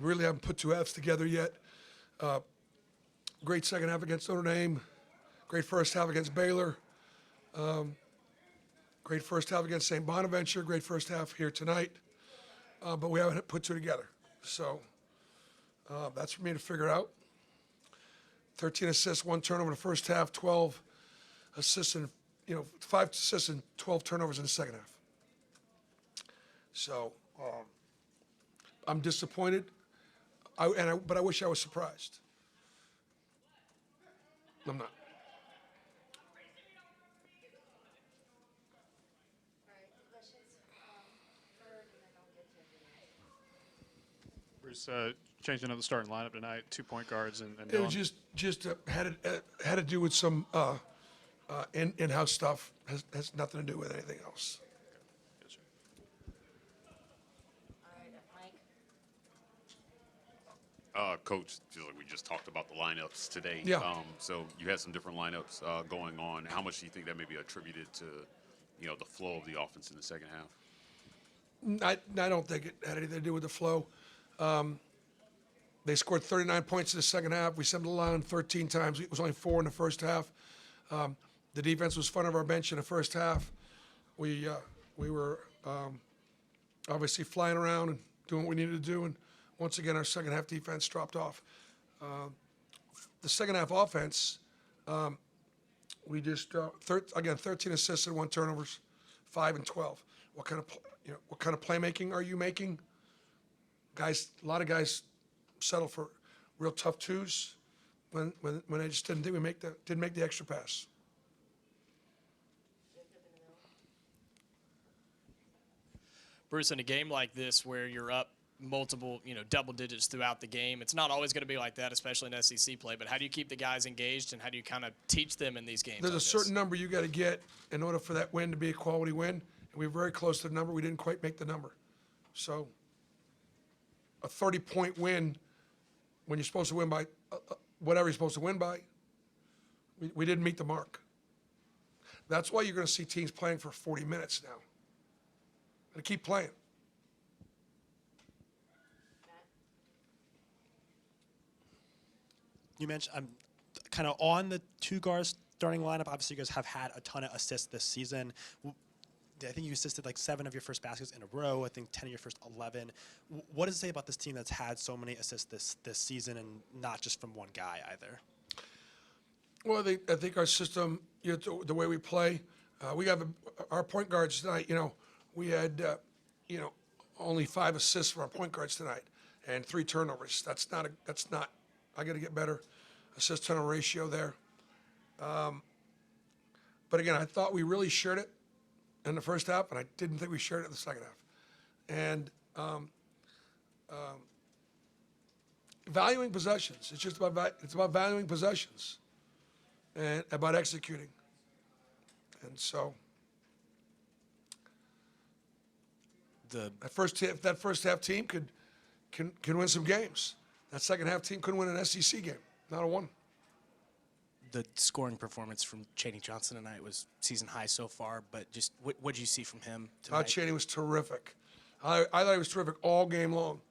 really haven't put two halves together yet. Great second half against Notre Dame. Great first half against Baylor. Great first half against St. Bonaventure. Great first half here tonight. But we haven't put two together. So that's for me to figure out. 13 assists, 1 turnover in the first half, 12 assists, and 5 assists and 12 turnovers in the second half. So I'm disappointed, but I wish I was surprised. I'm not. Bruce, changing up the starting lineup tonight, 2-point guards and It was just had to do with some in-house stuff. Has nothing to do with anything else. Yes, sir. Coach, just like we just talked about the lineups today. Yeah. So you had some different lineups going on. How much do you think that may be attributed to, the flow of the offense in the second half? I don't think it had anything to do with the flow. They scored 39 points in the second half. We sent them to the line 13 times. It was only 4 in the first half. The defense was front of our bench in the first half. We were obviously flying around and doing what we needed to do. And once again, our second half defense dropped off. The second half offense, we just 13 assists and 1 turnovers, 5 and 12. What kind of playmaking are you making? Guys, a lot of guys settle for real tough twos when they just didn't think didn't make the extra pass. Bruce, in a game like this where you're up multiple, double digits throughout the game, it's not always going to be like that, especially in SEC play. But how do you keep the guys engaged, and how do you kind of teach them in these games? There's a certain number you got to get in order for that win to be a quality win, and we were very close to the number. We didn't quite make the number. So a 30-point win when you're supposed to win by whatever you're supposed to win by, we didn't meet the mark. That's why you're going to see teams playing for 40 minutes now. And keep playing. You mentioned kind of on the 2 guards starting lineup. Obviously, you guys have had a ton of assists this season. I think you assisted like 7 of your first baskets in a row. I think 10 of your first 11. What does it say about this team that's had so many assists this season, and not just from one guy either? Well, I think our system, the way we play, we have our point guards tonight. We had only 5 assists from our point guards tonight, and 3 turnovers. That's not. I got to get better assist turnover ratio there. But again, I thought we really shared it in the first half, and I didn't think we shared it in the second half. And valuing possessions. It's just about valuing possessions and about executing. And so that first half team can win some games. That second half team couldn't win an SEC game, not a one. The scoring performance from Chaney Johnson tonight was season high so far, but just what did you see from him tonight? Chaney was terrific. I thought he was terrific all game long.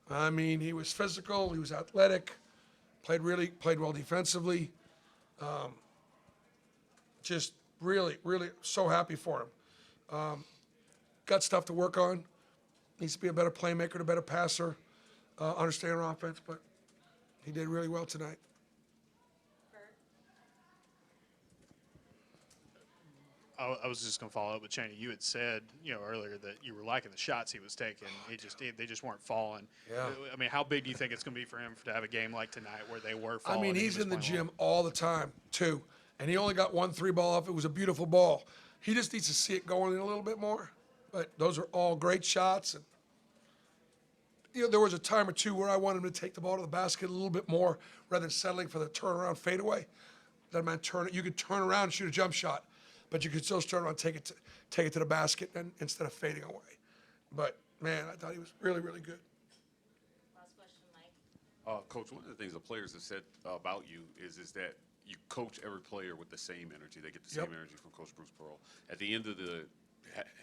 I mean, he was physical, he was athletic, played well defensively. Just really so happy for him. Got stuff to work on. Needs to be a better playmaker, a better passer, understand our offense, but he did really well tonight. I was just going to follow up with Chaney. You had said, earlier that you were liking the shots he was taking. They just weren't falling. Yeah. I mean, how big do you think it's going to be for him to have a game like tonight where they were falling? I mean, he's in the playing gym all the time, too. And he only got 1 3-ball off. It was a beautiful ball. He just needs to see it going in a little bit more. But those are all great shots. And there was a time or two where I wanted him to take the ball to the basket a little bit more rather than settling for the turnaround fadeaway. That meant you could turn around and shoot a jump shot, but you could still turn around and take it to the basket instead of fading away. But, man, I thought he was really, really good. Last question, Mike. Coach, one of the things the players have said about you is that you coach every player with the same energy. They get the same energy from Coach Bruce Pearl. At the end of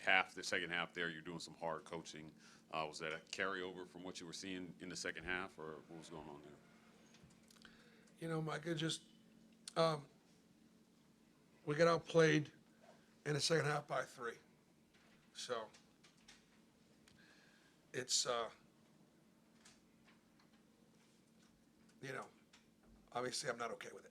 half, the second half there, you're doing some hard coaching. Was that a carryover from what you were seeing in the second half, or what was going on there? You know, Mike, it just we got outplayed in the second half by 3. So it's you know, obviously I'm not okay with it.